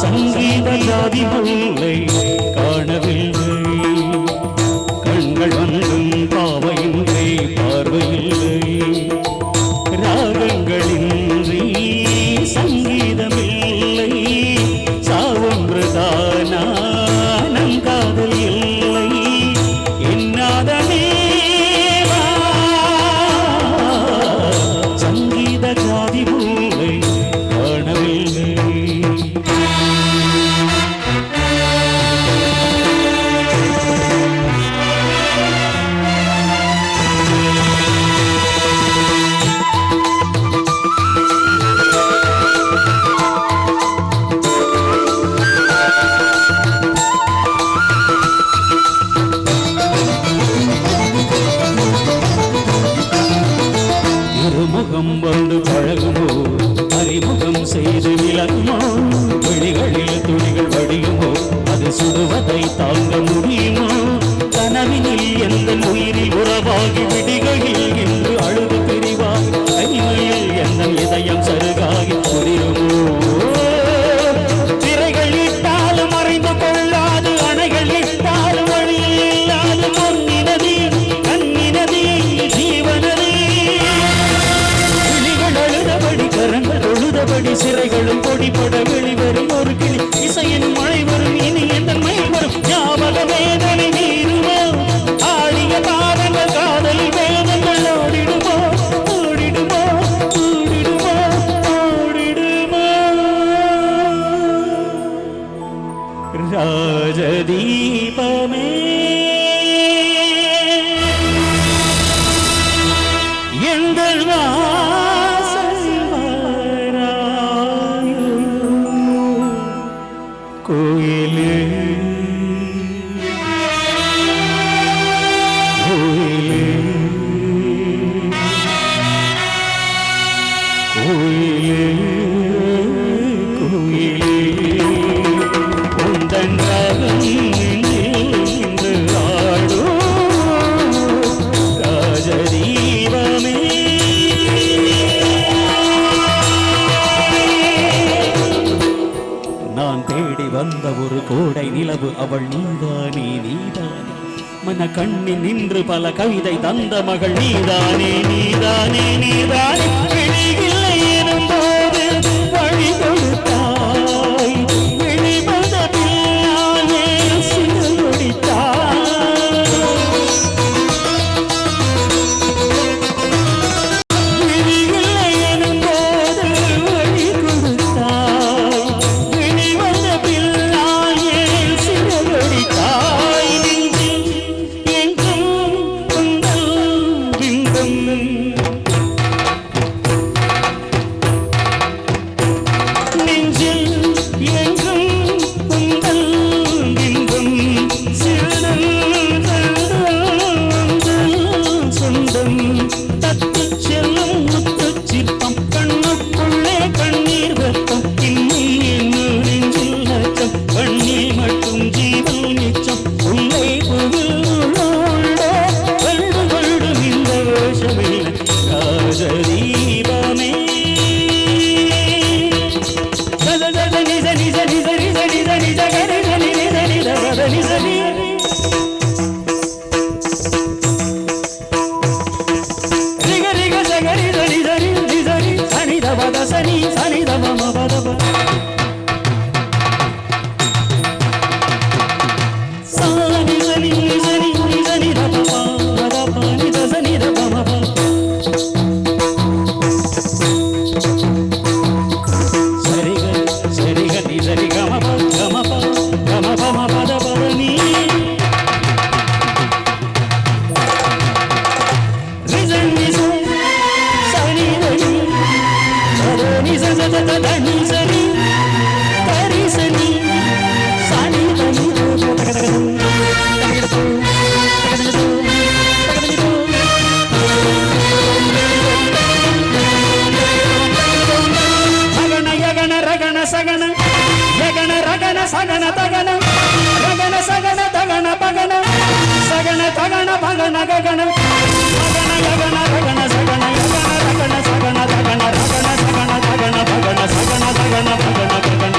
சங்கீத ஜாதி முல்லை காணவில்லை, கண்கள் வந்தும் பாவையில்லை பார்வையில்லை, ராகங்களின்றி சங்கீதமில்லை, சாவொன்றுதானா நம் காதல் இல்லை, என்னாதமே சங்கீத ஜாதி முல்லை காணவில்லை. முகம் வந்து பழகுமோ, அறிமுகம் செய்து விளங்குமோ, விழிகளில் துளிகள் வடியுமோ, அது சுடுவதை தாங்க முடியுமோ, கனவினில் எந்த உயிரில் உறவாகி விடிகையில் என்று அழுது பிரிவாகி, தனிமையில் எந்த இதயம் சருகாகி புரியுமோ, திரைகள் இட்டாலும் மறைந்து கொள்ளாது, அணைகள் இட்டாலும் வழியில் இல்லாது, பொன்னினதி கண்ணினதி ஜீவனதி, கரங்கள் தொழுதபடி சிறைகளும் கொடிபட வெளிவரும் ஒரு கிளி, இசையின் மழை வரும் இனி எந்த மயில் வரும், ஞாபக வேதனை நீருமோ, ஆடிய பாதங்கள் காதலி வேதங்கள் ஓடிடுமோ ஓடிடுமோ ஓடிடுமோ ஓடிடுமோ. ராஜதீபமே எங்கள் கோயிலே கோயிலே கோயிலே கோயிலே உந்தன் ராகம் நின்று ஆடும் ராஜதீபமே. நான் தேடி வந்த ஒரு கோடை நிலவு அவள் நீதானே நீதானே, மன கண்ணில் நின்று பல கவிதை தந்த மகள் நீதானே நீதானே நீதானே, விழியில்லை எனும் போது வழி கொடுத்தாய், விழிமதமில்லாமே சிறு ஒடித்தாய், விழியில்லை எனும் போது வழி கொடுத்தாய், ராஜதீபமே சத சத நிச நிச நிச நிச நிச நிச கரி சனி நிச நிச பத நிச நி ரிக ரிக சகரி சனி சனி நிசனி சனி த பத சனி சனி த மம பத பத சனி சனி நிசனி நிசனி த பத பத பனி த சனி த மம பத சகன யகன ரகன சகன தகன ரகன சகன தகன பகன சகன தகன பகன ககன மகன யகன ரகன சகன யகன ரகன சகன தகன ரகன சகன தகன பகன சகன தகன பகன ககன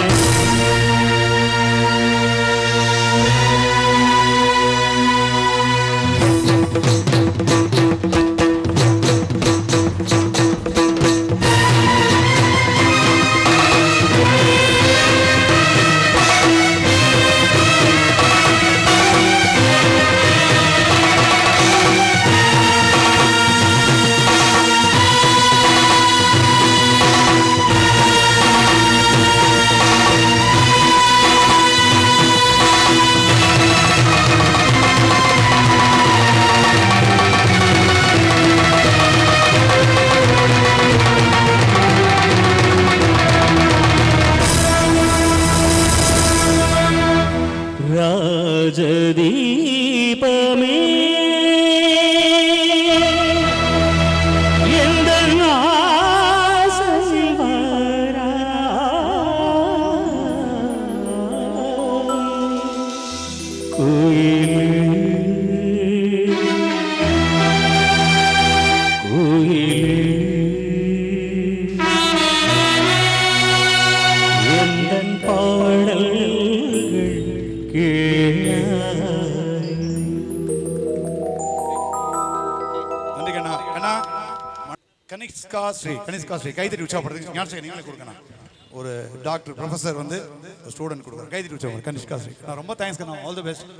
ராஜதீபமே எந்த ஆசை வாரா கோயிலே கோயிலே எந்தன் பாடல்கள் கனிஷ்கா ஸ்ரீ கைத்தறி உற்சாகப்படுறதுக்கு ஞானசேகர் நீங்களே கொடுக்கணும். ஒரு டாக்டர் ப்ரொஃபஸர் வந்து ஸ்டூடெண்ட் கொடுக்குறாரு. கைத்தறி உற்சாகம் கனிஷ்கா ஸ்ரீ. நான் ரொம்ப தேங்க்ஸ் கண்ணா, ஆல் தி பெஸ்ட்.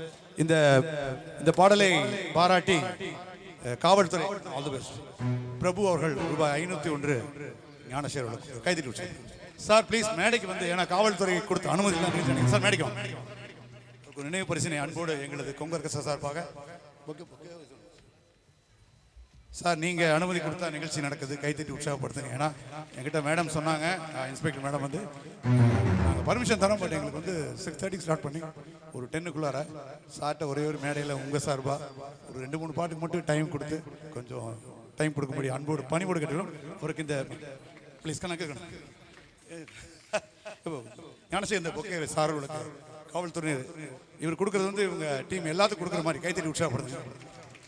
இந்த பாடலை பாராட்டி காவல்துறை ஆல் தி பெஸ்ட் பிரபு அவர்கள் ரூபாய் 501 ஞானசேகர் அவர்களுக்கு கைத்தறி உற்சாகம். சார் ப்ளீஸ் மேடைக்கு வந்து, ஏன்னா காவல்துறை கொடுத்த அனுமதி தான் சார் மேடைக்கு வாங்க. நினைவு பரிசினை அன்போடு எங்களது கொங்கர் சார்பாக சார் நீங்கள் அனுமதி கொடுத்தா நிகழ்ச்சி நடக்குது, கைத்தட்டி உற்சாகப்படுத்துங்க. ஏன்னா என்கிட்ட மேடம் சொன்னாங்க, இன்ஸ்பெக்டர் மேடம் வந்து நாங்கள் பர்மிஷன் தரோம், பட் எங்களுக்கு வந்து 6:30 ஸ்டார்ட் பண்ணி ஒரு 10க்குள்ளார சார்ட்ட ஒரே ஒரு மேடையில் உங்கள் சார்பாக ஒரு 2-3 பாட்டுக்கு மட்டும் டைம் கொடுத்து கொஞ்சம் டைம் கொடுக்க முடியும் அன்போடு பணிபோடு கேட்டுக்கிறோம். அவருக்கு இந்த ப்ளீஸ் கணக்கு ஞானசேகர் இந்த பொக்கே சார்களுக்கு காவல்துறை இவர் கொடுக்குறது வந்து இவங்க டீம் எல்லாத்துக்கும் கொடுக்குற மாதிரி கைத்தட்டி உற்சாகப்படுத்துங்க.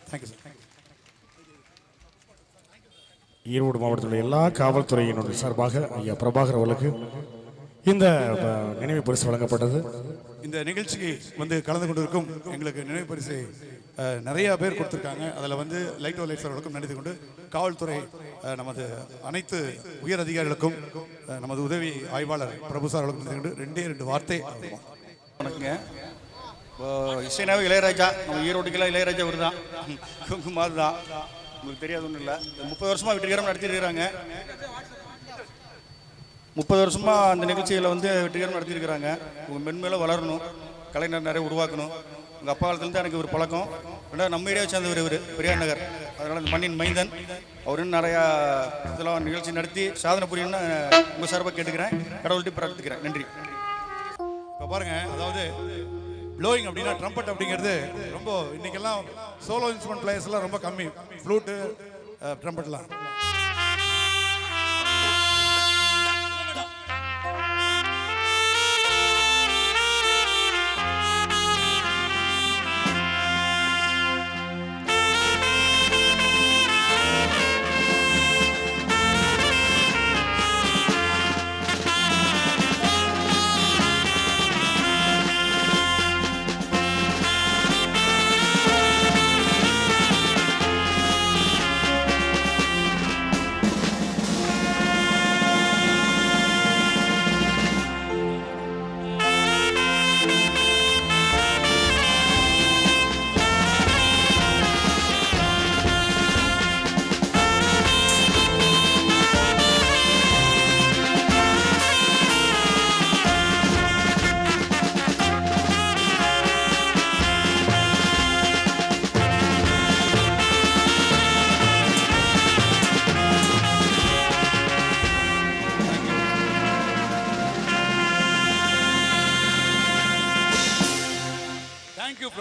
Thank you sir. ஈரோடு மாவட்டத்தில் எல்லா காவல்துறையினுடைய சார்பாக ஐயா பிரபாகர் அவர்களுக்கு இந்த நினைவு பரிசு வழங்கப்பட்டது. இந்த நிகழ்ச்சிக்கு வந்து கலந்து கொண்டிருக்கும் எங்களுக்கு நினைவு பரிசு நிறைய பேர் கொடுத்துருக்காங்க. அதில் வந்து லைட் அவர்களுக்கும் நன்றி கொண்டு காவல்துறை நமது அனைத்து உயர் அதிகாரிகளுக்கும் நமது உதவி ஆய்வாளர் பிரபு சார் அவர்களுக்கும் நன்றி கொண்டு 2 வார்த்தை. வணக்கங்க. இப்போ இசைனாவே இளையராஜா, நம்ம ஈரோட்டுக்கெல்லாம் இளையராஜா ஒரு தான் மாதிரி தான், உங்களுக்கு தெரியாது ஒன்றும் இல்லை. 30 வருஷமாக வெற்றிகரமாக நடத்திருக்கிறாங்க. 30 வருஷமாக அந்த நிகழ்ச்சிகளை வந்து வெற்றிகரமாக நடத்தியிருக்கிறாங்க. உங்கள் மென்மேலும் வளரணும், கலைஞர் நிறைய உருவாக்கணும். உங்கள் அப்பா காலத்துலேருந்து எனக்கு ஒரு பழக்கம். ரெண்டாவது நம்ம ஏரியாவை சேர்ந்தவர் இவர், பெரியார் நகர். அதனால் இந்த மண்ணின் மைந்தன் அவருன்னு நிறையா இதெல்லாம் நிகழ்ச்சி நடத்தி சாதனை புரியணும்னு உங்கள் சார்பாக கேட்டுக்கிறேன், கடவுள்கிட்ட பிரார்த்திக்கிறேன். நன்றி. இப்போ பாருங்க, அதாவது ப்ளோயிங் அப்படின்னா ட்ரம்பட் அப்படிங்கிறது ரொம்ப இன்னைக்கெல்லாம் சோலோ இன்ஸ்ட்ருமெண்ட் பிளேயர்ஸ்லாம் ரொம்ப கம்மி. ஃப்ளூட்டு, ட்ரம்பட்லாம்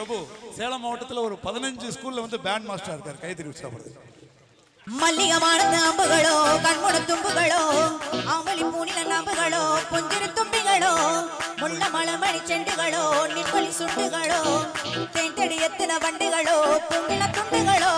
பிரபு சேலம் மாவட்டத்தில் ஒரு 15 ஸ்கூல்ல வந்து பேண்ட் மாஸ்டரா இருக்கார். கைத்தறி உற்சாகப்படுது. மல்லிகமான நாம்புகளோ கண்முட தும்புகளோ ஆவலி பூனில நாம்புகளோ புஞ்சிரு தும்பிகளோ முள்ள மலமணி செண்டுகளோ நிற்பலி சுண்டுகளோ தேன்தடி எத்தனை வண்டுகளோ பூங்கில துண்டுகளோ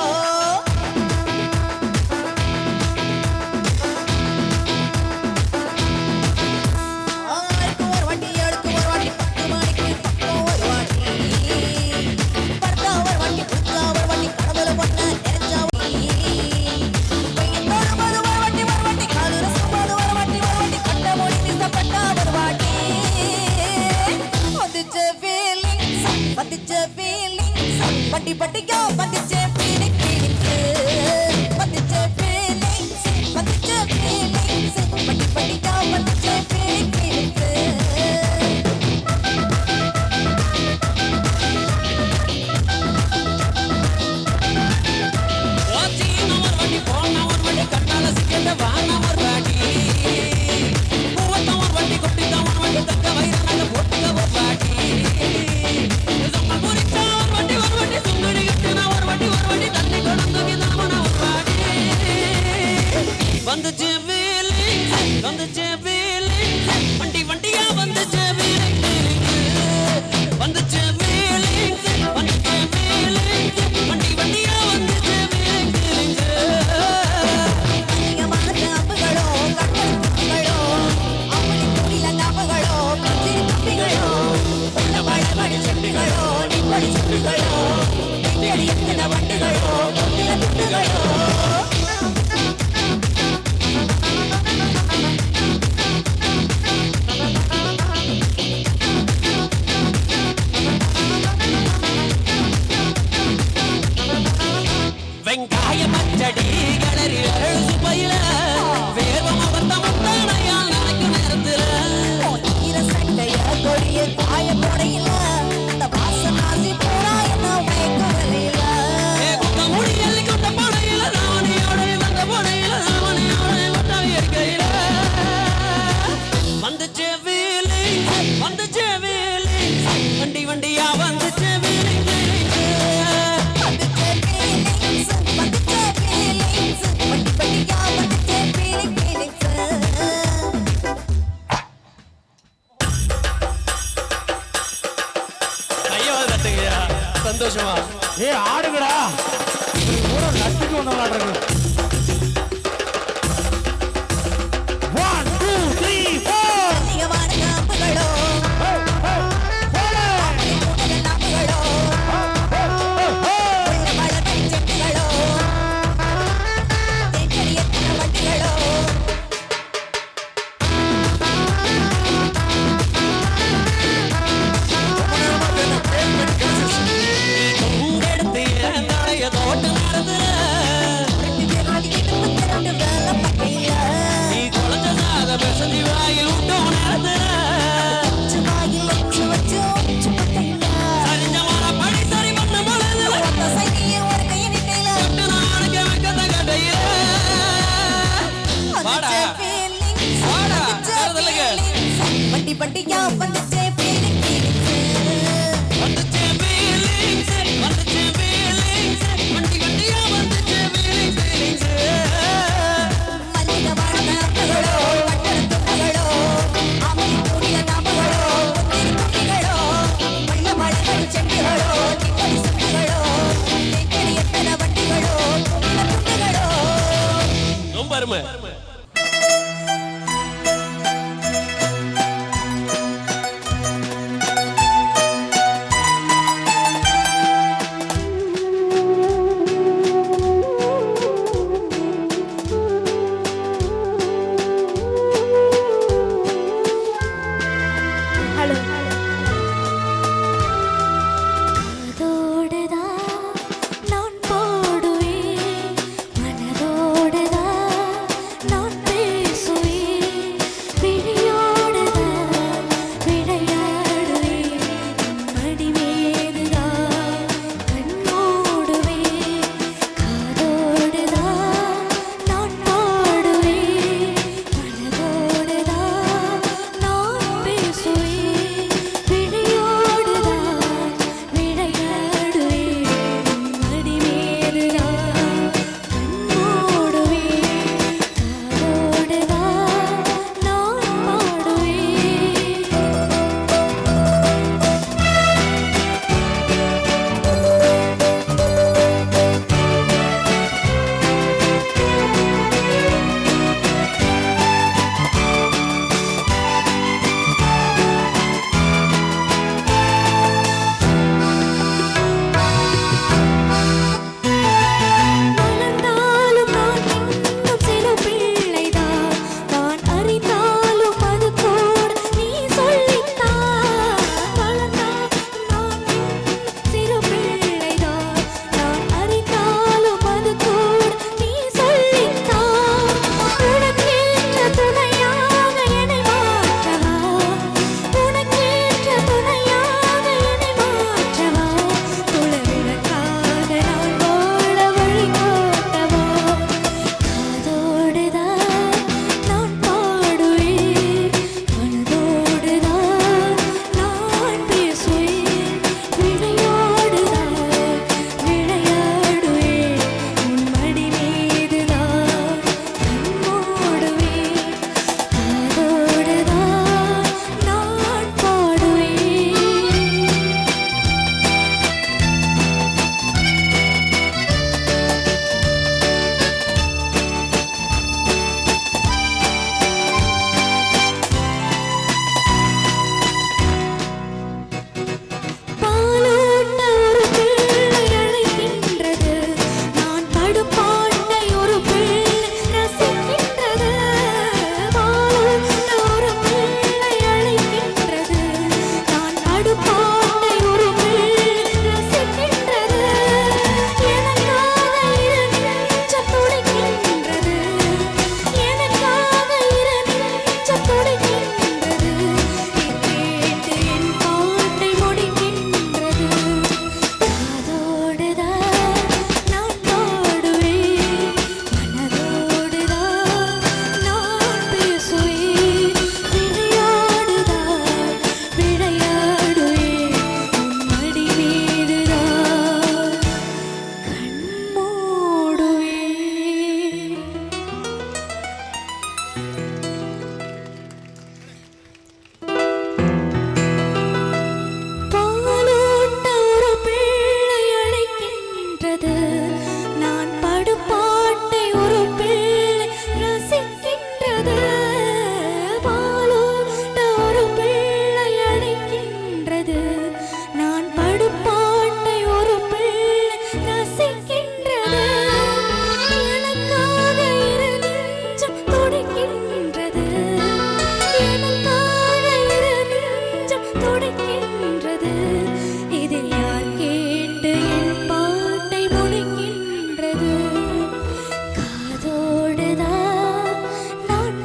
பட்டி பட்டிக்கோ பத்திச்சே பீலிங் பீலிங்ஸ் பத்திச்சே பீலிங்ஸ் பத்திச்சே பீலிங்ஸ் பட்டி பட்டிக்கோ பத்திச்சே பீலிங் பீலிங்ஸ் வெங்காய பச்சடி கிளறி சுவையில வேர்வம் அவர்த்தமத்தானையால் நினைக்கும் நேரத்துல ஈர சட்டைய கொடிய காய போடையில இந்த வாசனாசி பூரா என்ன மயக்க விலையில குட்ட முடியல் குட்ட படையில ராவணியோட வந்த படையில ராவணியோட வந்த இயற்கையில வந்துச்சு வீலி வந்துச்சு வீலி வண்டி வண்டியா வந்துச்சு வீலி சந்தோஷமா ஏ ஆடுங்கடா கூட நட்டுக்கு வந்தவங்க 1 2 3 4 மல்லிகமான நாம்புகளோ பட்டி பட்டியா வந்துச்சே பீலிங் பீலிங்ஸ் வந்துச்சே பீலிங்ஸ் வந்துச்சே பீலிங்ஸ் வண்டி வண்டியா வந்துச்சே பீலிங் பீலிங்ஸ் மல்லிகமான நாம்புகளோ கட்டட துண்டுகளோ ஆவலி பூனில நாம்புகளோ புஞ்சிரு தும்பிகளோ முள்ள மலமணி செண்டுகளோ நிற்பலி சுண்டுகளோ தேன்தடி எத்தனை வண்டுகளோ பூங்கில துண்டுகளோ ரொம்ப அருமை. அதோடதான் நான் போடுவேன் மனதோடதான் அழைக்கின்றது பாலூட்ட ஒரு பிள்ளை அழைக்கின்றது நான் படுப்பாட்டை ஒரு பிள்ளை ரசிக்கின்றது எனக்காக இரு நெஞ்சம் துடிக்கின்றது எனக்காக இரு நெஞ்சம் துடிக்கின்றது இதில் யார் கேட்டு என் பாட்டை முடிக்கின்றது காதோடுதான் நான்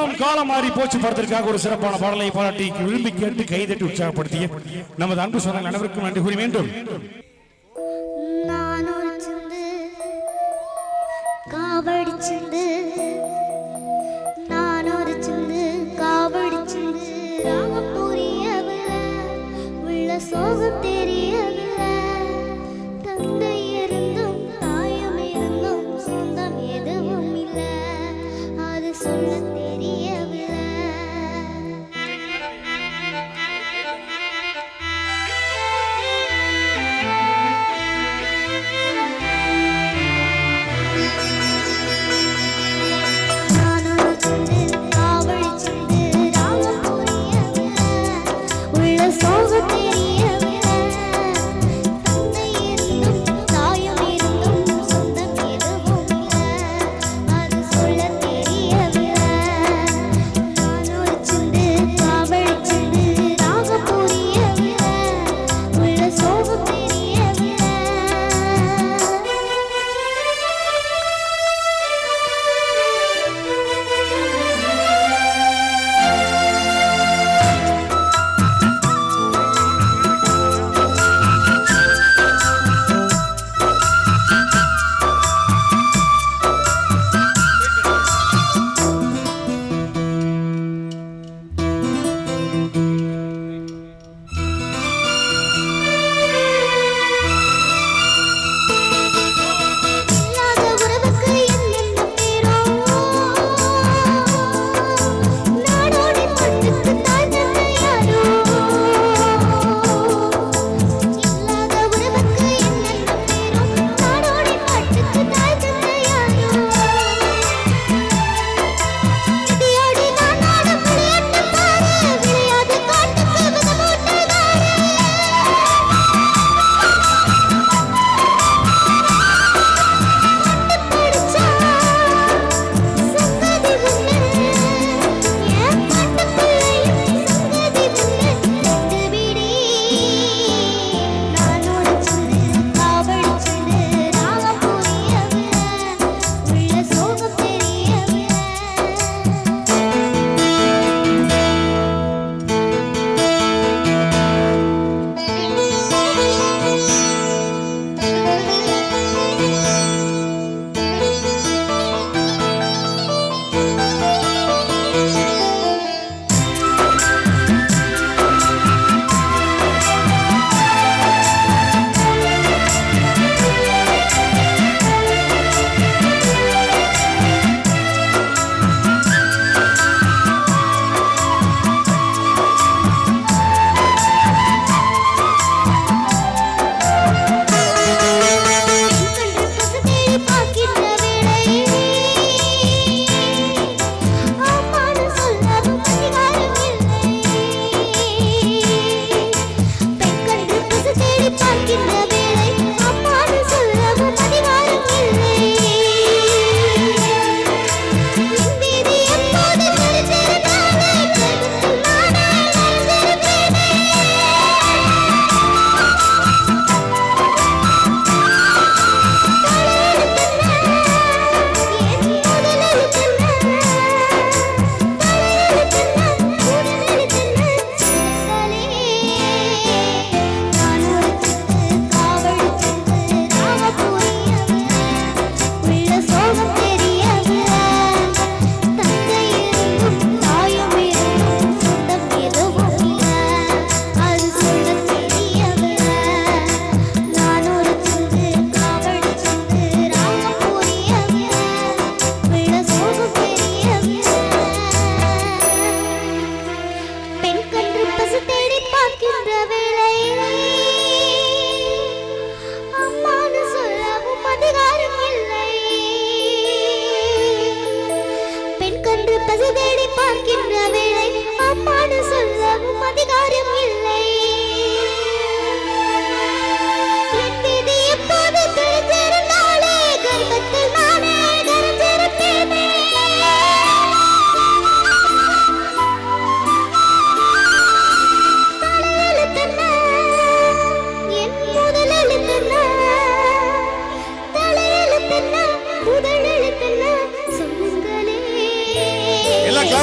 வருகிறோம் காலம் மாறி போச்சு படத்திற்காக ஒரு சிறப்பான பாடலை பாராட்டி விரும்பி கேட்டு கைதட்டி உற்சாகப்படுத்திய நமது அன்பு சொந்தங்கள் அனைவருக்கும் நன்றி கூறி வேண்டும். சோகம் தெரியவில்லை தந்தை இருந்தும் தாயும் இருந்தும் சொந்தம் எதுவும் இல்லை அது சொல்ல தெரியவில்லை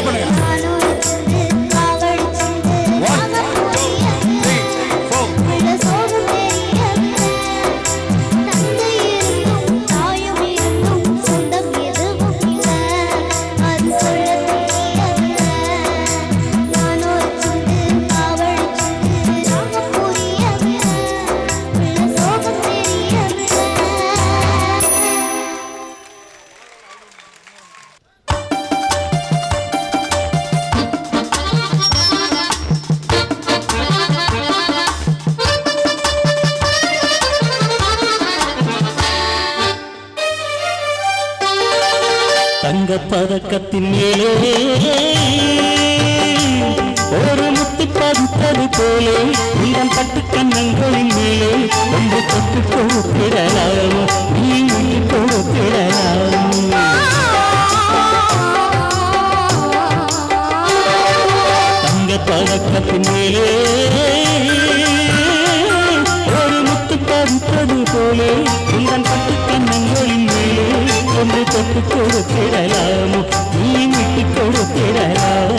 பண்ணுங்க. நானும் இருந்து காவல் சென்று 1 2 3 4 உள்ள சோகம் தெரியவில்லை. தந்தை இருந்தும் தாயும் இருந்தும் சொந்தம் எதுவும் இல்லை. அது சொல்ல தெரியவில்லை. நானும் இருந்து காவல் சென்று நாம புரியவில்லை. உள்ள சோகம் தெரியவில்லை. தங்கப் பதக்கத்தின் மேலே ஒரு முத்து பதித்தது போலே உங்கள் பட்டு கண்ணங்களின் மேலே ஒன்று தொட்டு கொடுத்திடலாம் நீ விட்டு கொடுத்திடலாம் தங்கப் பதக்கத்தின் மேலே ஒரு முத்து பதித்தது போலே உங்கள் பட்டு கண்ணங்களின் மேலே ஒன்று தொட்டு கொடுத்திடலாம் நீ விட்டு கொடுத்திடலாம்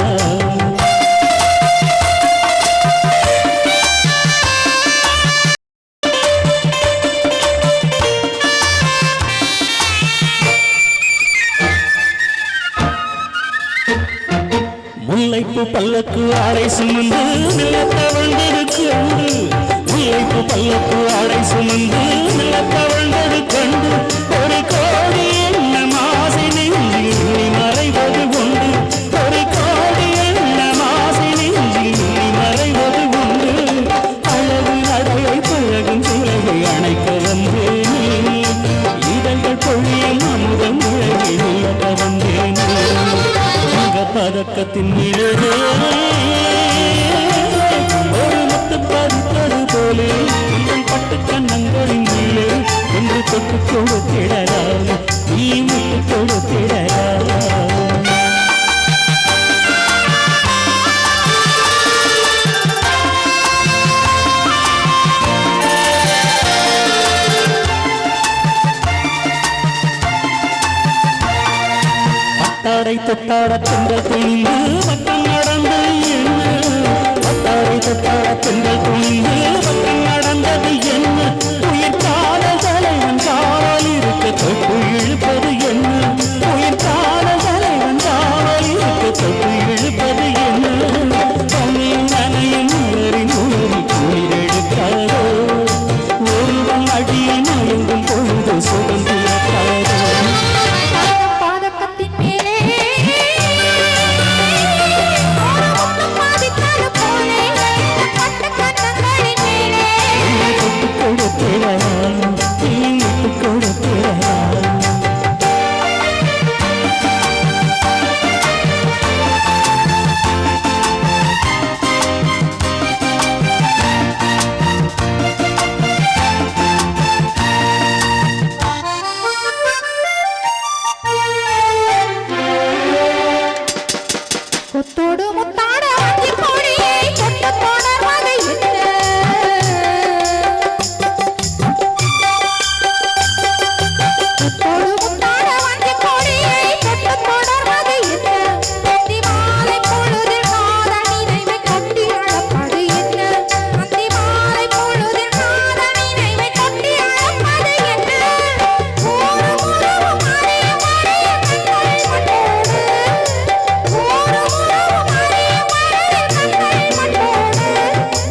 முல்லைப்பு பல்லக்கு ஆடை சுமந்து நிலத்தவழ்ந்தது கண்டு முல்லைப்பு பல்லக்கு ஆடை சுமந்து நிலத்தவழ்ந்தது கண்டு ஒரு கோடி எண்ண மாசை நெஞ்சில் நீ மறைவது உண்டு ஒரு கோடி எண்ண மாசை நெஞ்சில் நீ மறைவது உண்டு அழகு நடையை பழகும் சிலையை அணைக்க வந்தேன் இதழ்கள் பொழியும் அமுதம் உலகில் இழக்க வந்தேன் பதக்கத்தின் மீது ஒரு முத்து பதித்தது போலே உங்கள் பட்டு கண்ணங்களின் மேலே என்று தொட்டு கொடுத்திடலாம் நீ விட்டு கொடுத்திடலாம் பட்டாடை தொட்டாட பெண்கள் துணிந்து வட்டம் நடந்தது என்ன பட்டாடை தொட்டாட பெண்கள் துணிந்து வட்டம் நடந்தது என்ன உயிர் காதல் தலைவன் காவல் இருக்க தொட்டு இழுப்பது என்ன உயிர் காதல் தலைவன் காவல் இருக்க தொட்டு இழுப்பது என்ன தனியும் நனையும் உணரின் உணரி குளிரெடுக்காதோ ஒருவன் அடியில் மயங்கும் பொழுது சுதந்திரக்காதோ பாதகத்தின் மேலே ஒரு முத்து பதித்தது போலே பட்டு கண்ணங்களின் மேலே கொடுத்திடலாம் நீ விட்டு கொடுத்திடலாம் கொத்தோடு முத்தாட வஞ்சி கொடியை கொட்ட தொடர்வது என்ன கொத்தோடு முத்தாட வஞ்சி கொடியை கொட்ட தொடர்வது என்ன அந்தி மாலை பொழுதில் காதல் நினைவை கொட்டி அழப்பது என்ன அந்தி மாலை பொழுதில் காதல் நினைவை கொட்டி அழப்பது என்ன ஒரு முறவு மறைய மறைய கண்கள் மட்டோடு ஒரு முறவு மறைய மறைய கண்கள் மட்டோடு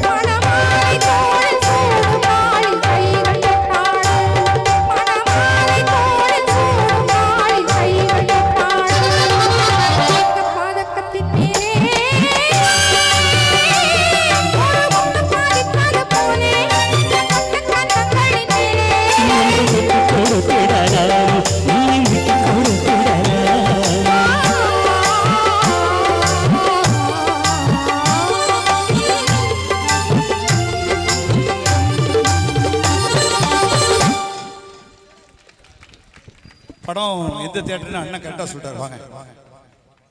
மணமாலை தோளில் சூடும் நாளில் கைகள் தொட்டாடு மணமாலை தோளில் சூடும் நாளில் கைகள் தொட்டாடு பாதகத்தின் மேலே ஒரு முத்து பதித்தது போலே பட்டு கண்ணங்களின் மேலே விட்டு கொடுத்திடலாம் நீ விட்டு கொடுத்திடலாம் படம் எந்த தியேட்டர்னு அண்ணன் கரெக்டாக சொல்லிட்டார். வாங்க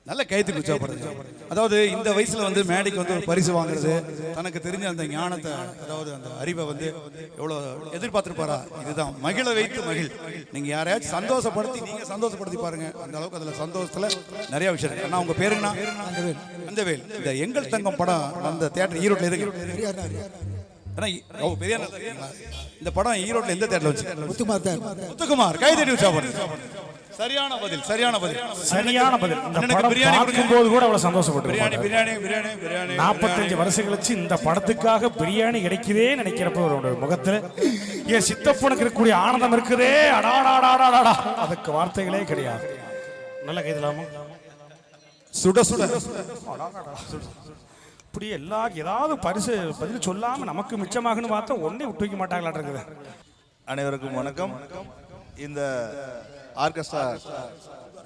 நல்ல கைத்தறி உற்சாகப்படுது. அதாவது இந்த வயசுல வந்து மேடைக்கு வந்து ஒரு பரிசு வாங்குறது, தனக்கு தெரிஞ்ச அந்த ஞானத்தை, அதாவது அந்த அறிவை வந்து எவ்வளவு எதிர்பார்த்திருப்பாரா. இதுதான் மகிழ வைத்து மகிழ். நீங்க யாரையாச்சும் சந்தோஷப்படுத்தி நீங்க சந்தோஷப்படுத்தி பாருங்க, அந்த அளவுக்கு அதுல சந்தோஷத்துல நிறைய விஷயம் இருக்கு. ஆனா உங்க பேருங்கன்னா அந்த வேல். இந்த எங்கள் தங்கம் படம் அந்த தியேட்டர் ஈரோட்ல எதுக்கு? இந்த படம் ஈரோட்ல எந்த தியேட்டர்ல வச்சு? முத்துக்குமார். கைதட்டி உற்சாகப்படுது. சரியான பதில், சரியான பதில், சரியான பதில். இந்த படம் பார்க்கும்போது கூட அவ்வளவு சந்தோஷப்பட்டு. பிரியாணி 45 வருஷம் கழிச்சு இந்த படத்துக்காக பிரியாணி கிடைக்குதே நினைக்கிறப்ப ஒரு முகத்துல என் சித்தப்பனுக்கு இருக்கக்கூடிய ஆனந்தம் இருக்குதே, அடாடாடாடாடா, அதுக்கு வார்த்தைகளே கிடையாது. நல்ல கைதலாமா? சுட சுட இப்படி ஏதாவது பரிசு பதில் சொல்லாம நமக்கு மிச்சமாகனு பார்த்தா ஒன்னே விட்டு வைக்க மாட்டாங்களாட்டு இருக்குது. அனைவருக்கும் வணக்கம். இந்த ஆர்கெஸ்ட்ரா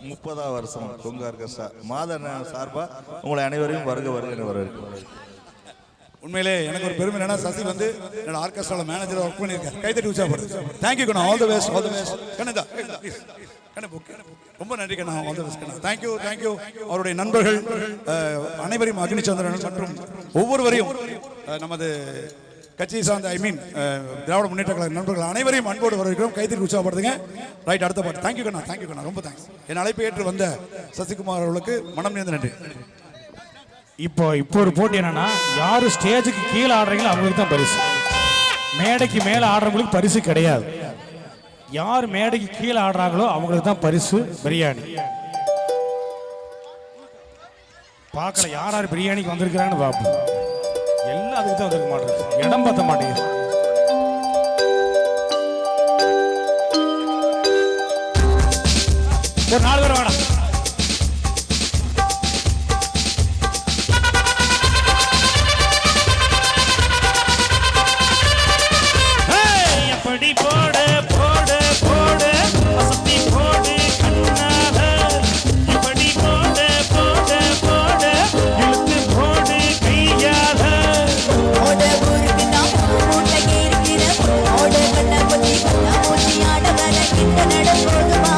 30வது வருஷம் கொங்கு ஆர்கெஸ்ட்ரா மாதன் சார்பா உங்களை அனைவரையும் வருக வரவேற்கிறேன். உண்மையிலே எனக்கு ஒரு பெருமை என்னன்னா, சசி வந்து என்னோட ஆர்கெஸ்ட்ரால மேனேஜரா ஒர்க் பண்ணியிருக்காரு. கைதட்டி உற்சாகப்படுது. தேங்க்யூ கண்ணா, all the best, all the best. கண்ணா ரொம்ப நன்றி கண்ணா, ஆல் தி பெஸ்ட் கண்ணா. Thank you, thank you. அவருடைய நண்பர்கள் அனைவரையும் அக்னிச்சந்திரன் மற்றும் ஒவ்வொருவரையும் நமது கட்சியை சார்ந்த திராவிட முன்னேற்ற கழக நண்பர்கள் அனைவரையும் அன்போடு வரவேற்கிறோம். கைதட்டி உற்சாகப்படுத்துங்க. ரைட், அடுத்த பாட்டு. தேங்க்யூ கண்ணா, தேங்க்யூ கண்ணா, ரொம்ப தேங்க்ஸ். என் அழைப்பை ஏற்று வந்த சசிகுமார் அவர்களுக்கு மனம் நிறைந்த நன்றி. இப்போ ஒரு போட்டி என்னன்னா, யாரு ஸ்டேஜுக்கு கீழே ஆடுறீங்களோ அவங்களுக்கு தான் பரிசு. மேடைக்கு மேலே ஆடுறவங்களுக்கு பரிசு கிடையாது. யார் மேடைக்கு கீழே ஆடுறாங்களோ அவங்களுக்கு தான் பரிசு பிரியாணி. பார்க்கல யார் யார் பிரியாணிக்கு வந்திருக்கிறாங்கன்னு பார்ப்போம். எல்லாம் அதுக்கு தான் வந்திருக்க மாட்டேங்குது, இடம் பத்த மாட்டேங்குது. ஒரு 4 பேர் வேணாம். போடு போடு போடு வசதி போடு கண்ணாக, இப்படி போடு போடு போடு இழுத்து போடு கையாக. ஓட ஊருக்கு நான் மூட்டைக்கு இருக்கிற ஓட கண்ண பொத்தி கண்ணா மூச்சி ஆட வர கிட்ட நட போதுமா.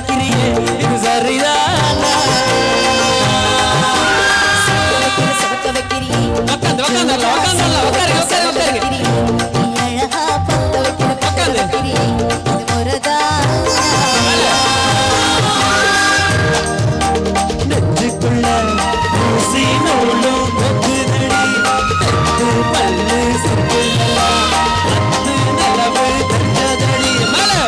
வைக்கிறியே இது சரிதானா சவக்க வைக்கிறியே உட்காந்து அழகா பத்த வைக்கிற பக்கம் வைக்கிறியே இது முறதானா நெஞ்சுக்குள்ள ஊசி நூலும் கொக்குதடி தெற்கு பல்லு சுக்குதடா பத்து நிலவு கண்டதடி மலை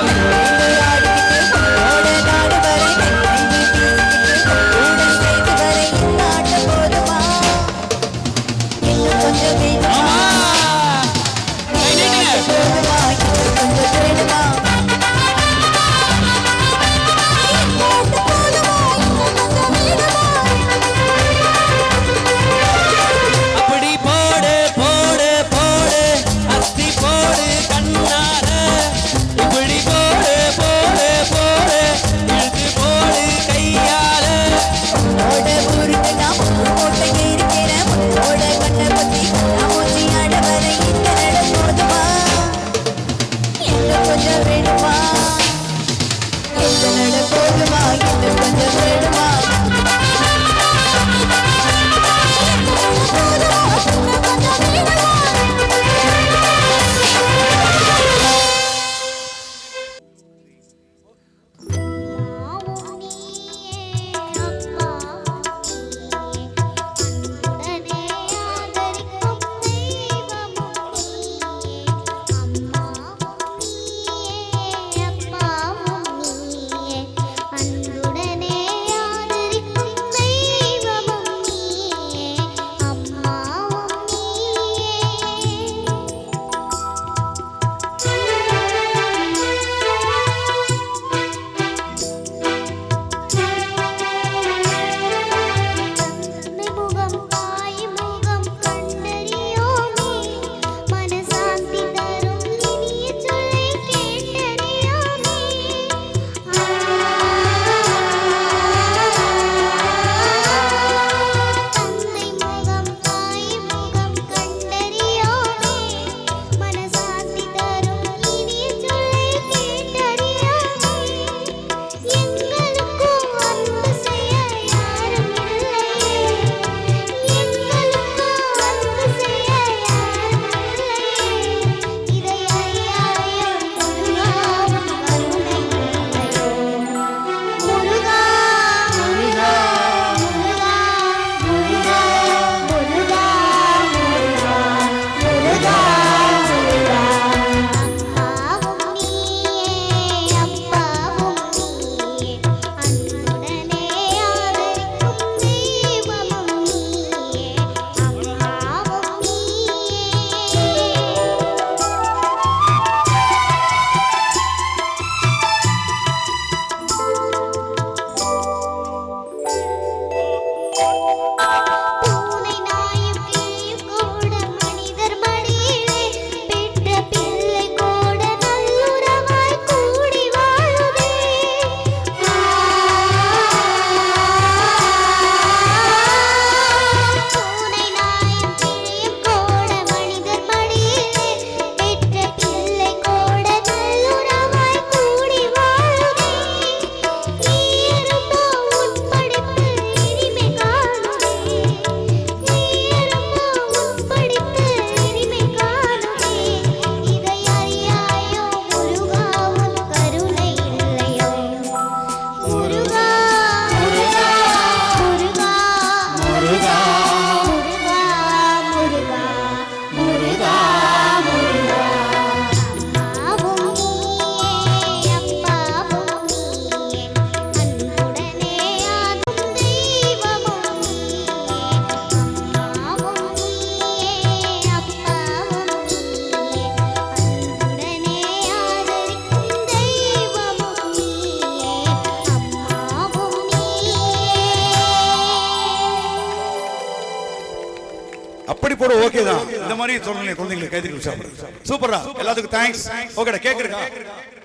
அப்படி போட ஓகே தான். இந்த மாதிரி சொல்லுங்க குழந்தைகளை கைதிக்கு உற்சாகப்படுத்து. சூப்பரா, எல்லாத்துக்கும் தேங்க்ஸ். ஓகேடா, கேக் இருக்கா?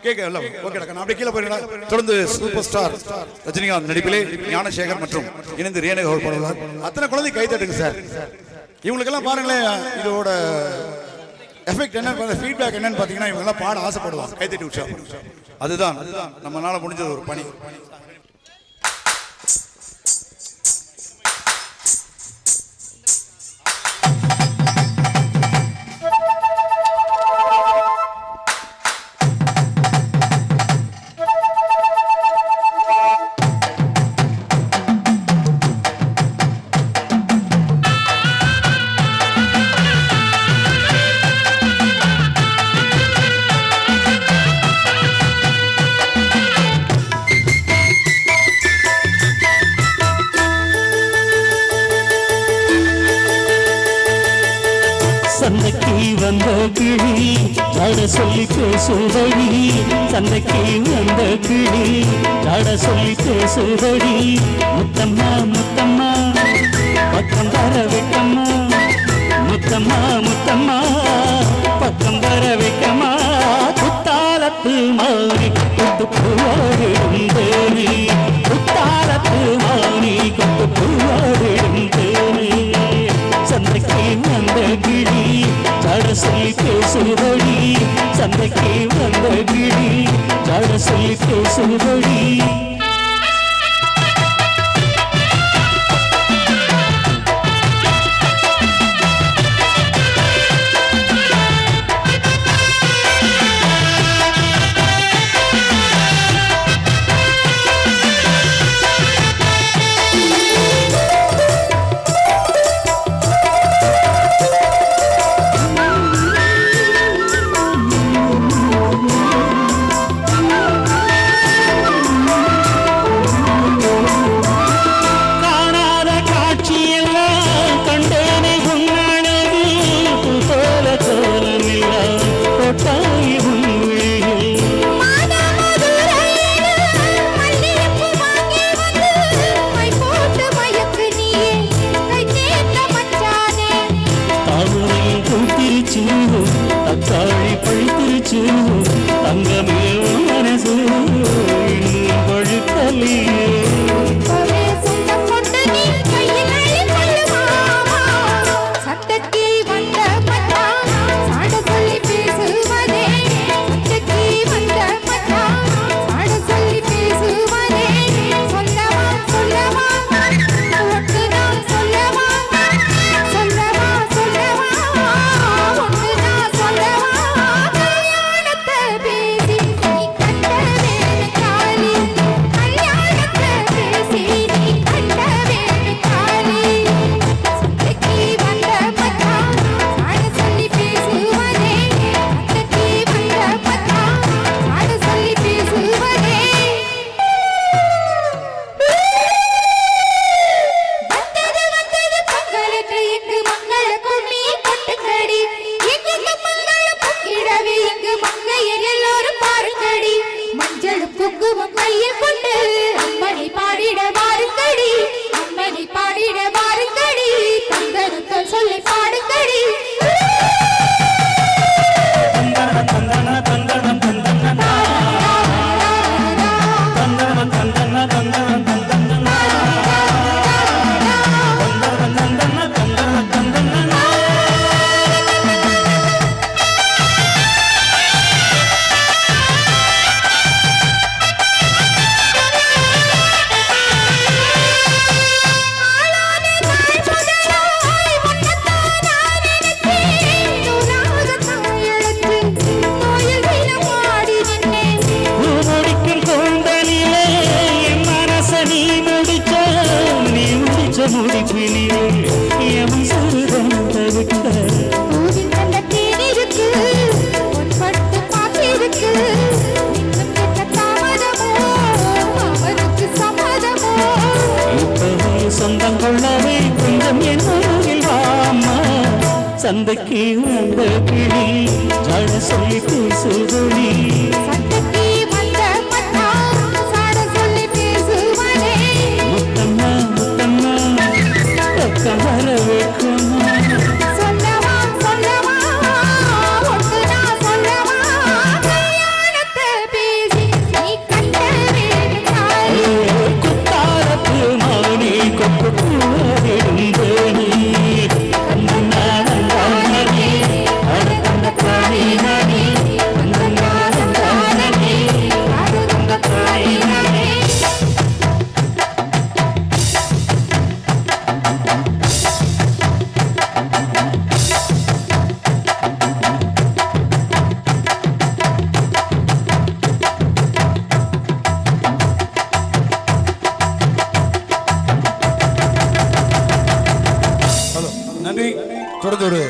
கேக் எல்லாம் ஓகேடா. நான் அப்படியே கீழே போயிடா. தொடர்ந்து சூப்பர் ஸ்டார் ரஜினிகாந்த் நடிப்பிலே ஞானசேகர் மற்றும் இணைந்து ரேணுகா பாடுவார். அத்தனை குழந்தை கை தட்டுங்க சார். இவங்களுக்கெல்லாம் பாருங்களேன், இதோட எஃபெக்ட் என்னன்னு ஃபீட்பேக் என்னன்னு பார்த்தீங்கன்னா இவங்க எல்லாம் பாட ஆசைப்படுவாங்க, கைத்தட்டி உற்சாகம். அதுதான் நம்மளால முடிஞ்சது ஒரு பணி. சந்தைக்கு வந்த கிளி ஜாட சொல்லி பேசுதடி, சந்தைக்கு வந்த கிளி ஜாட சொல்லி பேசுதடி. முத்தம்மா முத்தம்மா பக்கம் வர வைக்கம்மா, முத்தம்மா முத்தம்மா பக்கம் வர வைக்கம்மா. குத்தாலத்து மாறி கொத்து பூவாடிடும் தேனி, குத்தாலத்து மாறி கொத்து பூவாடிடும் தேனி. சந்தைக்கு வந்த கிளி ஜாட சொல்லி பேசுதடி, சந்தைக்கு வந்த கிளி ஜாட சொல்லி பேசுதடி. தக்காளி பழுத்துருச்சு தங்கமே மனசு பழுத்தலையே. சொந்தம் கொள்ளவே கொஞ்சம் என்னில் வாமா, சந்தைக்கு வந்த கிளி ஜாட சொல்லி பேசுதடி. முத்தம்மா முத்தம்மா பக்கம் வர வைக்குமா. கொப்பு தொடர்ந்து ஒரு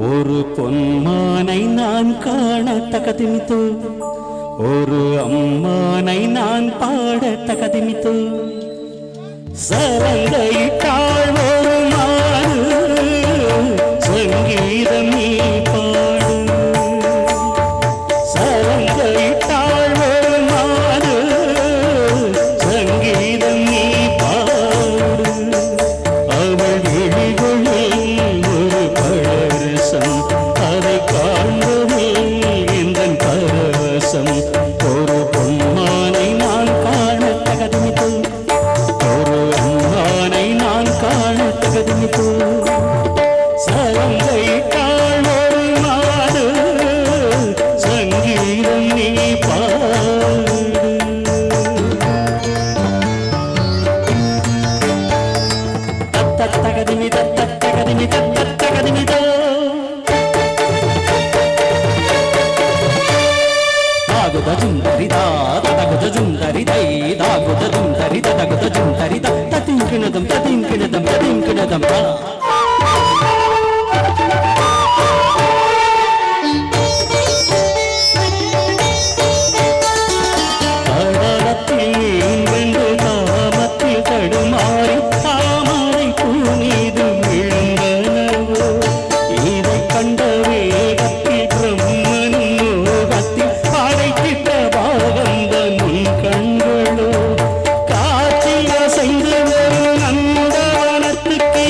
ஒரு பொன்மானை நான் காண தகதிமித்து, ஒரு அம்மானை நான் பாட தகதிமித்து, சரங்கையிட்டாள் ஒரு மாறு சங்கீதம் நீ பாடு, சரங்கையிட்டாள் ஒரு மாறு சங்கீதம் நீ பாடு, அவள் விழிகளில் ஒரு பழரசம் அதை காண்பதே எந்தன் பரவசம், ஒரு பொன்மானை நான் காண தகதிமித்து, ஒரு அம்மானை நான் காண தகதிமித்து, சரங்கையிட்டாள் ஒரு மாடு சங்கீதம் நீ பாடு. தத்தகதிமி தத்தகதிமி தத்தகதிமிதோ தாகுதஜுந்தரிதா ததகுதஜுந்தரிதை தாகுதஜுந்தரி ததகுதஜுந்தரித ததிங்கிணதம் ததிங்கிணதம் ததிங்கிணதம் தடத்தில் வென்று காமத்தில் தடுமாறி தாமரை பூமீது விழுந்தனவோ, இதை கண்ட வேகத்தில் பிரம்மனும் மோகத்தில் படைத்திட்ட பாவந்த முன் கண்களோ, காற்றில் அசைந்து வரும் நந்தவனத்துக்கு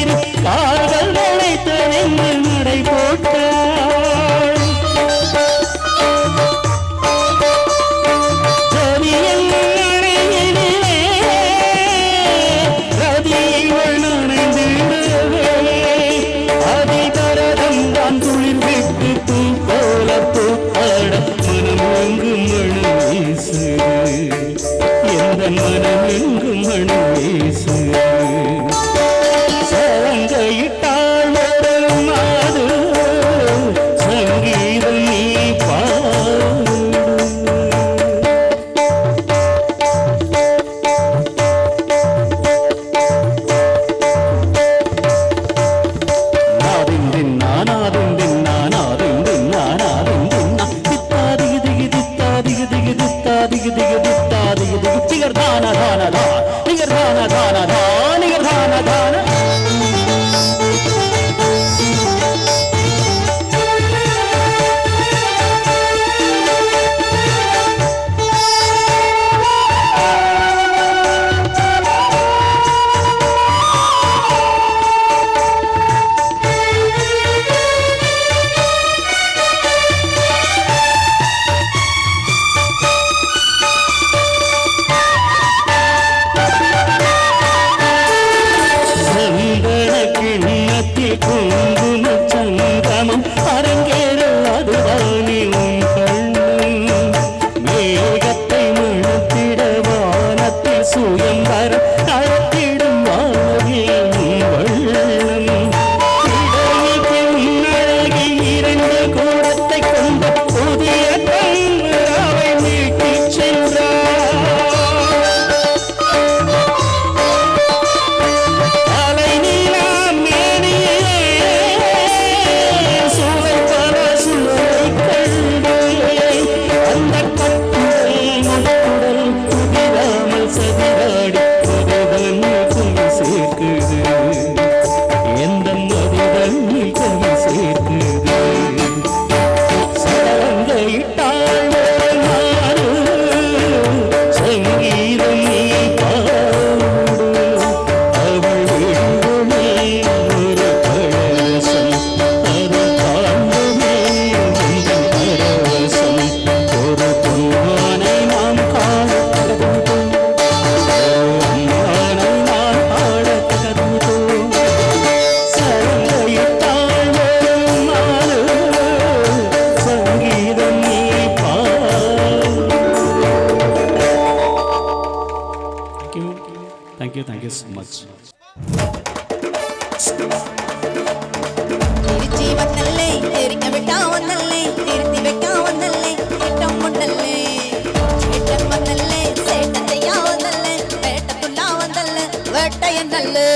மச். திருச்சி வந்தல்லே தெரிக்க விட்டா வந்தல்லே திருத்தி வைக்க வந்தல்லே திட்டம் முன்னல்லே சேட்டன் வந்தல்லே சேட்டத்தையா வந்தல்லே வேட்டத்துள்ளா வந்தல்லே வேட்டையன் நல்லே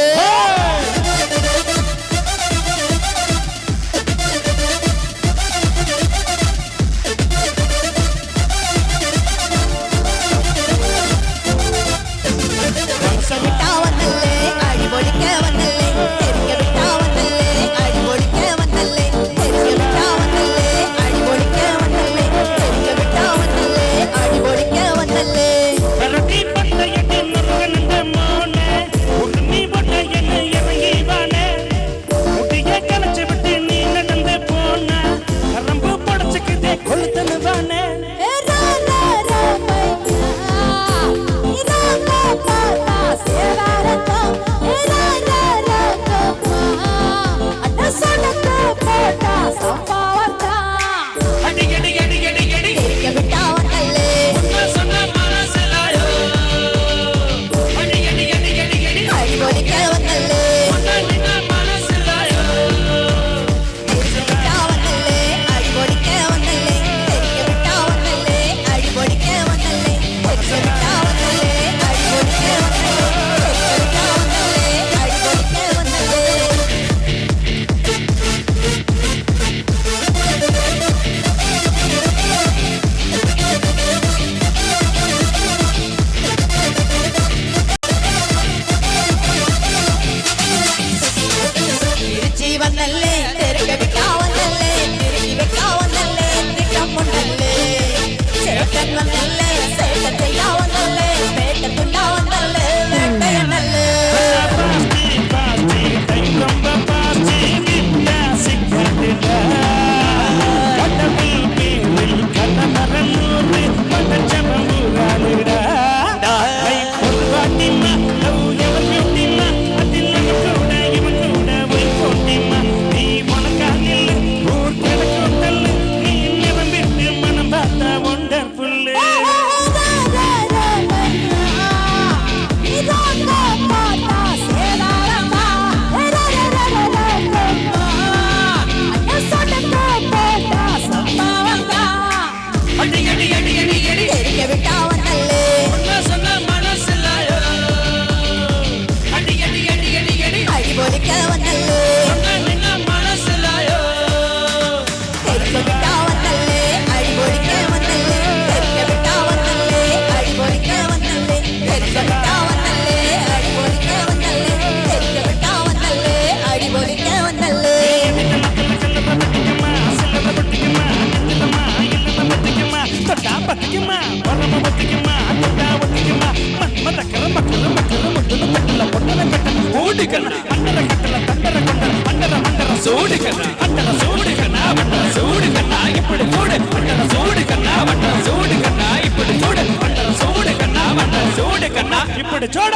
இப்படி சோட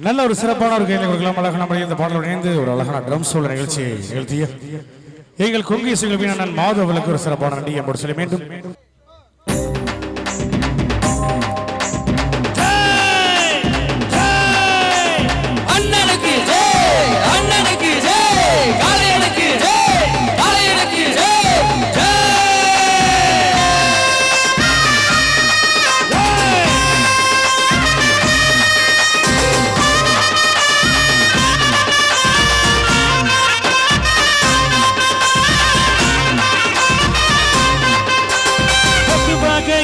நல்ல ஒரு சிறப்பான ஒரு கையில் கொடுக்கலாம். அழகான முறையில் இந்த பாடலோடு இணைந்து ஒரு அழகான ட்ரம் சோல் நிகழ்ச்சியை நிகழ்த்திய எங்கள் கொங்கு இசைகள் வீணன் மாதவலுக்கு ஒரு சிறப்பான நன்றி என்பது சொல்லி மீண்டும் அண்ணனுக்கு ஜெய், அண்ணனுக்கு ஜெய், காளையனுக்கு ஜெய், காளையனுக்கு ஜெய், ஜெய்.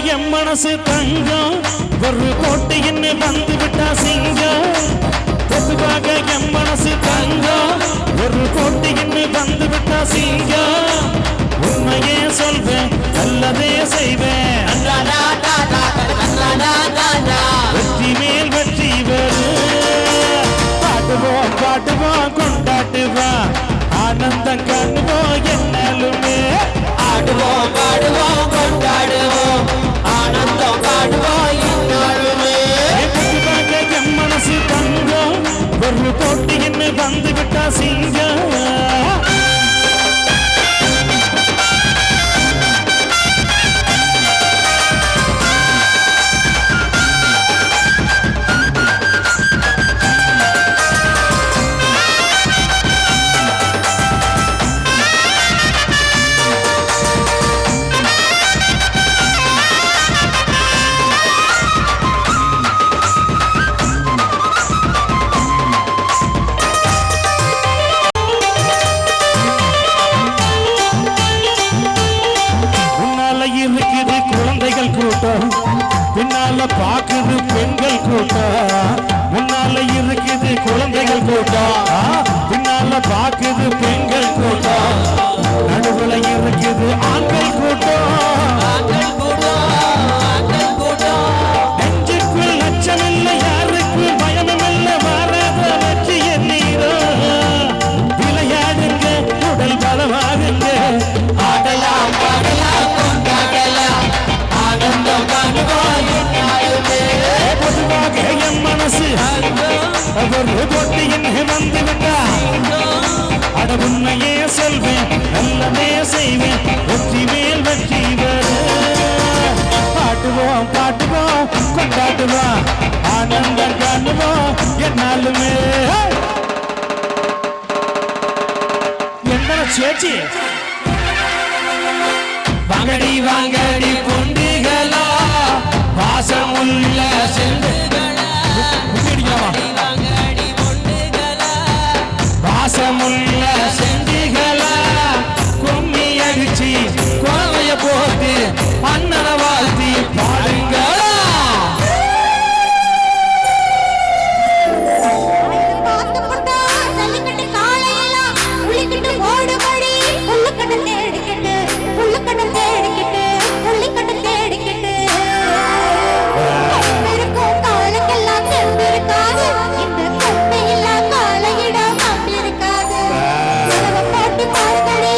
என் மனசு தங்கம் ஒரு போட்டின்னு வந்து விட்டா சிங்கம் பொதுவாக என் மனசு தங்கம் ஒரு போட்டின்னு வந்து விட்டா சிங்கம் உண்மையே சொல்வேன் நல்லதே செய்வேன் வெற்றி மேல் வெற்றி வரும் பாடுவோம் பாடுவோம் கொண்டாடுவோம் ஆனந்தம் காணுவோம் என்னாலுமே ஆடுவோம் பாடுவோம் கொண்டாடுவோம் ஆனந்தம் காடுவோம் என்னாலுமே. என் மனசு தங்கம் ஒரு போட்டி என்ன வந்து விட்டா சிங்கம் இருக்குது குழந்தைகள் கூட்டம் பின்னால பாக்குது பெண்கள் கூட்டம் முன்னால இருக்குது குழந்தைகள் கூட்டம் பின்னால பாக்குது பெண்கள் கூட்டம் நடுவுல இருக்குது ஆண்கள் கூட்டம் நெஞ்சுக்குள் அச்சமில்லை யாருக்கு பயமில்லை மாறாத வெற்றி எண்ணீரோ விளையாடுங்க உடல் பலமாகுங்க ஆடலாம் பாடலாம் கொண்டாடலாம் ஆனந்தம் காணுவோம் என்னாலுமே. பொதுவாக என் மனசு ஒரு போட்டி என்ன வந்து விட்டா அட உண்மையே சொல்வேன் நல்லதே செய்வேன் வெற்றி மேல் வெற்றி வரும் பாட்டுவோம் பாட்டுவோம் கொண்டாடுவோம் ஆனந்தம் காணுவோம் என்னாலுமே என்ன சேச்சி வாங்கடி வாங்கடி பொண்டுகளா வாசமுள்ள செண்டுகளா வாங்கடி பொண்டுகளா வாசமுள்ள செண்டுகளா கும்மி அடிச்சு குழந்தைய போட்டு அண்ணனை வாழ்த்தி பாடுங்களா பார்த்து புட்டா ஜல்லிக்கட்டு காளையெல்லாம் புள்ளிக்கட்டு ஓடுபடி புல்லுக்கட்டு தேடிக்கிட்டு புல்லுக்கட்டு தேடிக்கிட்டு புள்ளிக்கட்டு தேடிக்கிட்டு இருக்கும் காலுக்கெல்லாம் தெம்பிருக்காது இந்த கொம்பையில்லா காளையிட மாட்டிருக்காது போட்டு பாருங்கடி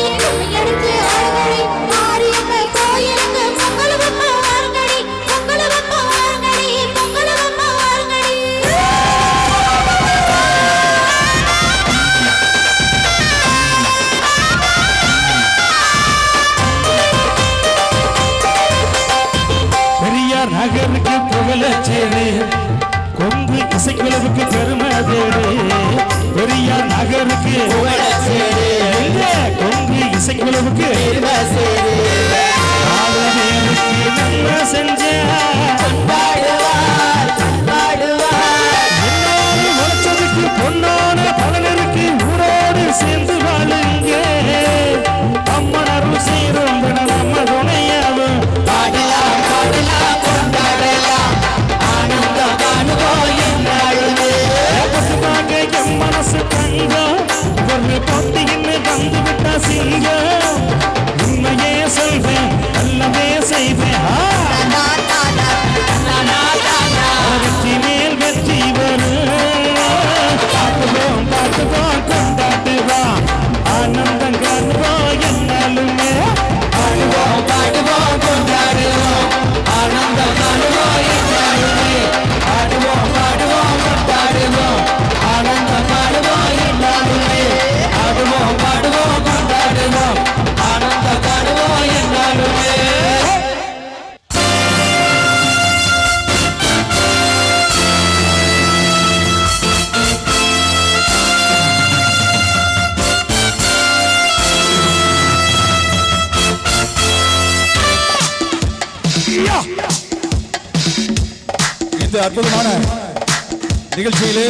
அடிச்சு ஆடுங்கடி மாரியம்ம கோயிலுக்கு பொங்கலுவப்ப வாருங்கடி பொங்கலுவப்ப வாருங்கடி பொங்கலுவப்ப வாருங்கடி பெரியார் நகருக்கு புகழச்சேரு கொங்கு இசைக்குழுவுக்கு பெருமை தேடு பெரியார் நகருக்கு எங்க கொங்கு இசைக்குழுவுக்கு நாலு பேருக்கு நன்மை செஞ்ச முன்னாடி உழைச்சதுக்கு பொன்னான பலனருக்கு ஊரோடு சேர்ந்து வாழுங்க அம்மனருள் செய்கிறோம் நம்ம துணையாவும் பாடலாம் பாடலாம் கொண்டாடலாம் ஆனந்தம் காணுவோம் என்னாலுமே. பொதுவாக என் மனசு தங்கம் ஒரு போட்டி என்ன வந்து விட்டா சிங்கம் உண்மையே சொல்வேன் நல்லதே இந்த அற்புதமான நிகழ்ச்சியிலே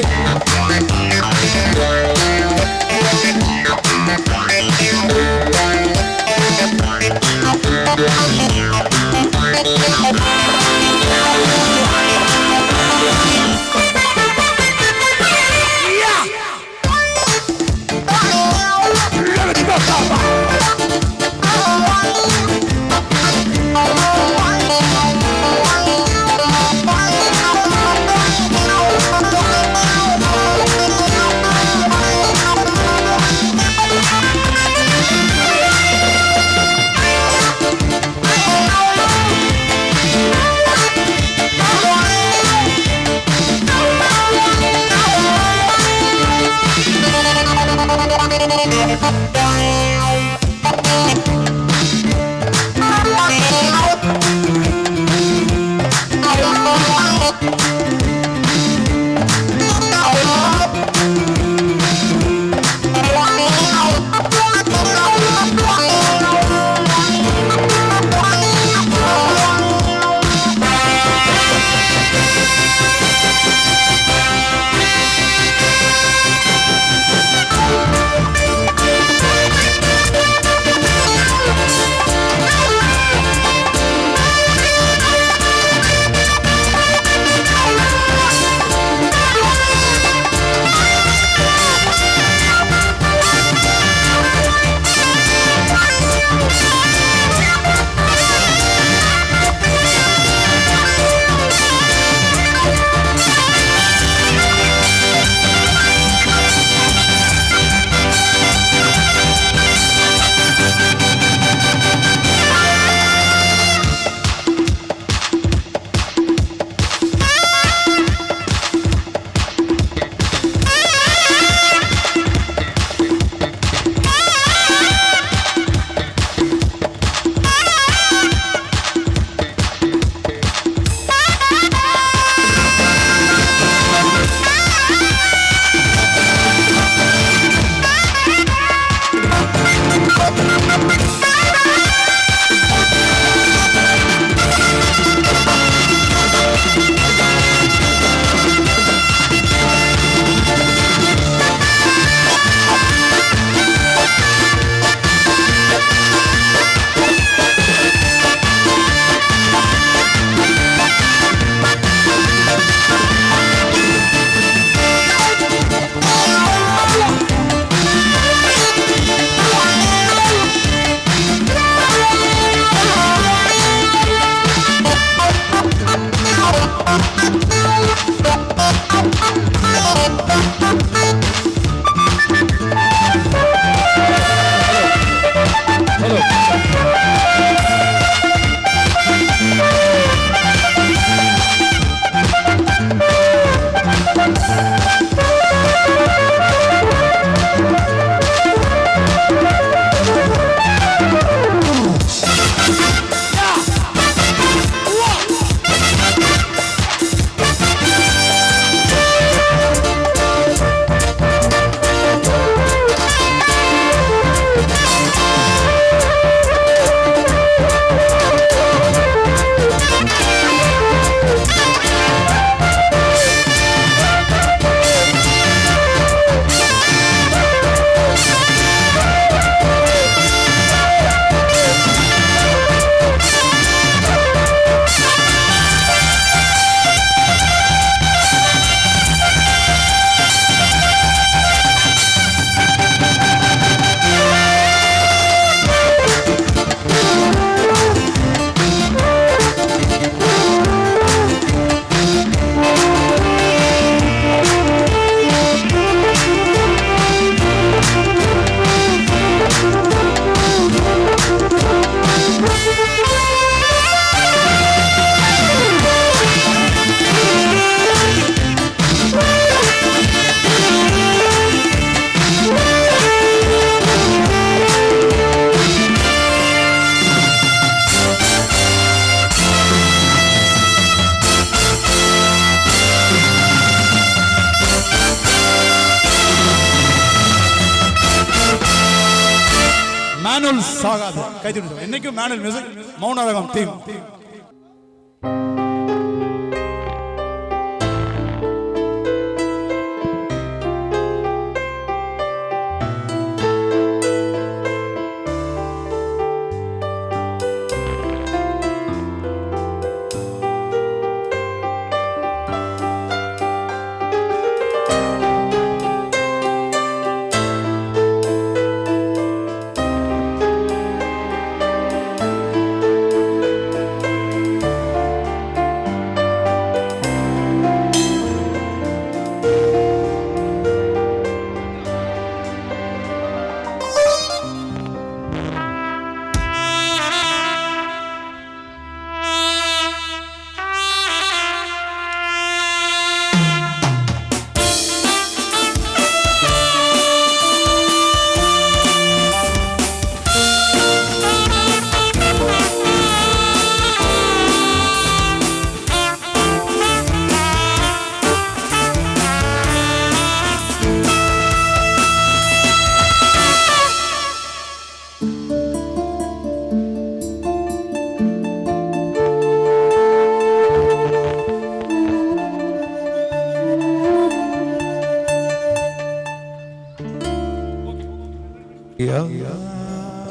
மேனுவல் சாகாது கைது என்னைக்கும் மேனுவல் மியூசிக் மௌன ராகம் தீம்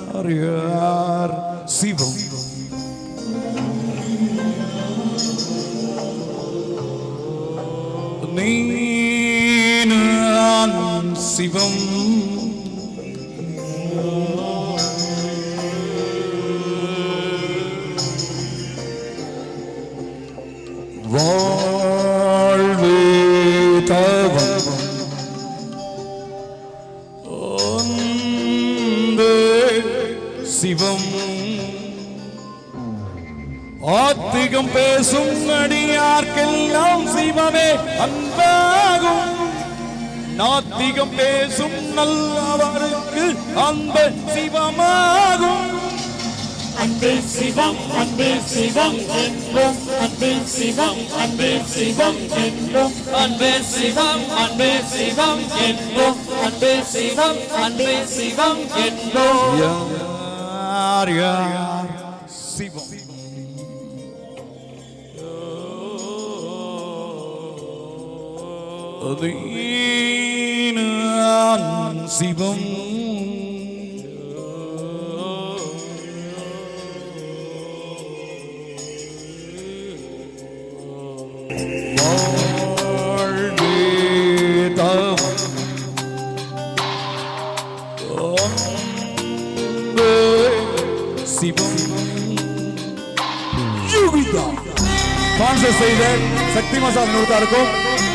யார் சிவம் நான் சிவம் வாழ்வே தவம் சிவம் ஆத்திகம் பேசும் அடியார்க்கெல்லாம் சிவமே அன்பாகும் நாத்திகம் பேசும் நல்லவருக்கு அந்த சிவமாகும் அன்பே சிவம் என்போம் அன்பே சிவம் என்போம் அன்பே சிவம் என்போம் அன்பே சிவம் என்போம் யார் யார் சிவம் நான் சிவம் வாழ்வே தவம் சிவம் ஸ்பான்சர் செய்த சக்தி மசாஜ் நிறுவனத்தாருக்கும்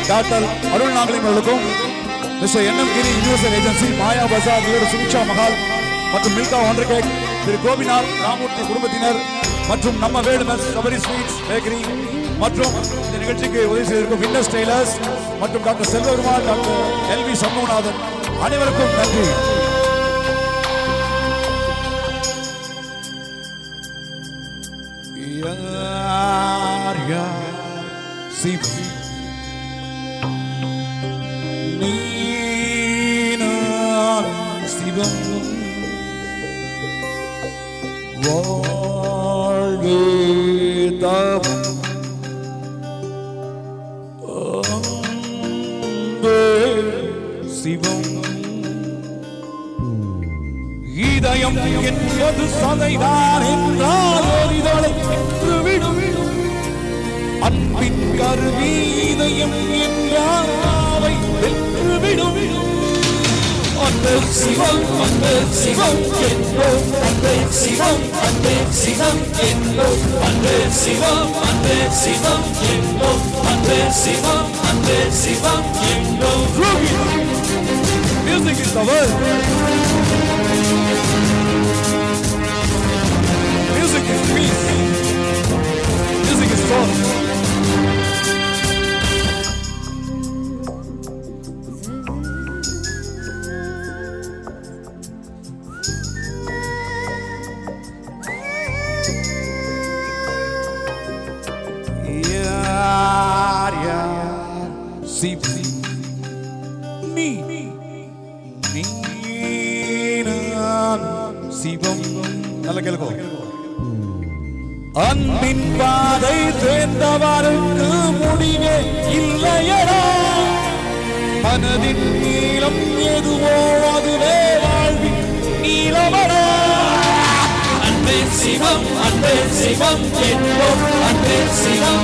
டாக்டர் அருள் நாகலின் அவர்களுக்கும் மிஸ்டர் என்எம் கிரி யூனிவர்சல் ஏஜென்சி மாயா பஜார் வீடு சுபிக்ஷா மஹால் மற்றும் மில்கா ஒண்டர் கேக் திரு கோபிநாத் ராமூர்த்தி குடும்பத்தினர் மற்றும் நம்ம வேடுமஸ் சபரி ஸ்வீட்ஸ் பேக்கரி மற்றும் இந்த நிகழ்ச்சிக்கு உதவி செய்திருக்கும் வின்னர்ஸ் டெய்லர்ஸ் மற்றும் doctor Selvakumar doctor LV Shanmuganathan அனைவருக்கும் நன்றி. யார் யார் சிவம் நான் சிவம் வாழ்வே தவம் அன்பே சிவம் இதயம் என்பது சதைதான் என்றால் இதழை விடும் அன்பின் கருவி இதயம் என்றால் அவை வென்றுவிடும் அன்பே சிவம் என்போம் அன்பே சிவம் என்போம் அன்பே சிவம் என்போம் அன்பே சிவம் என்போம். Music is the word. Music is peace. Music is thought. Yaar yaar sip me நீனான் சிவம் நல்ல கேளுக்கோ அன்பின் பாதை தேர்ந்தவருக்கு முடிவே இல்லையடா மனதின் நீளம் எதுவோ அதுவே வாழ்வின் நீளமடா அன்பே சிவம் என்போம் அன்பே சிவம்